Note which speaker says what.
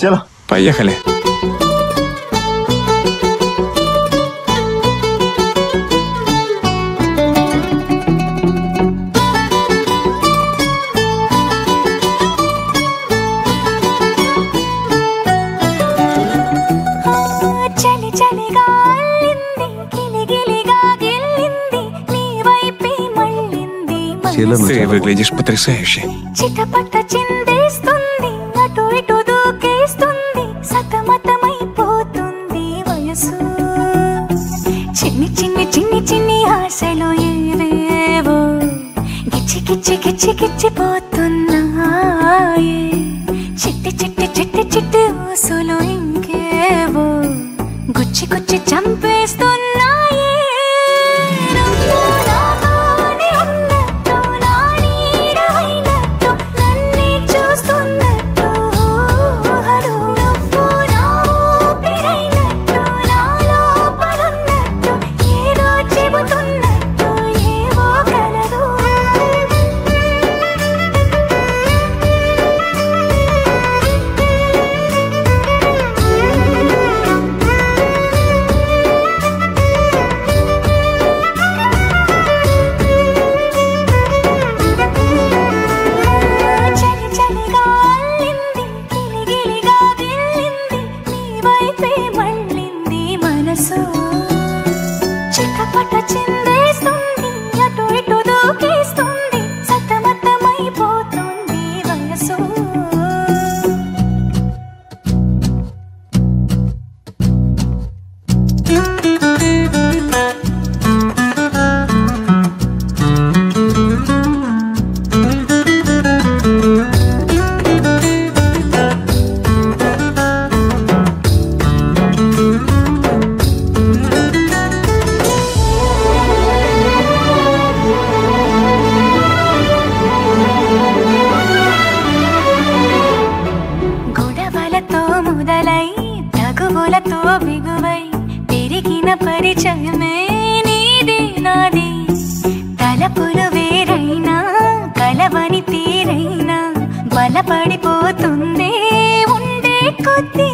Speaker 1: చలో
Speaker 2: పయ్యకలే. Выглядишь потрясающе.
Speaker 3: చిటపట చిందేస్తుంది అటు ఇటు దూకేస్తుంది సతమతమైపోతుంది వయసు చిన్ని చిన్ని చిన్ని చిన్ని ఆశలు ఏవేవో గిచ్చి గిచ్చి గిచ్చి గిచ్చిపోతున్నాయి చిట్టి చిట్టి చిట్టి చిట్టి ఊసులు ఇంకేవో గుచ్చి గుచ్చి చంపేస్తున్నాయి చిటపట చిందేస్తుంది అటు ఇటు దూకేస్తుంది సతమతమైపోతుంది వయసు తగువులతో బిగువై పెరిగిన పరిచయమే నీది నాది తలపులు వేరైనా కలవని తీరైనా బలపడిపోతుందే ఉండే కొద్దీ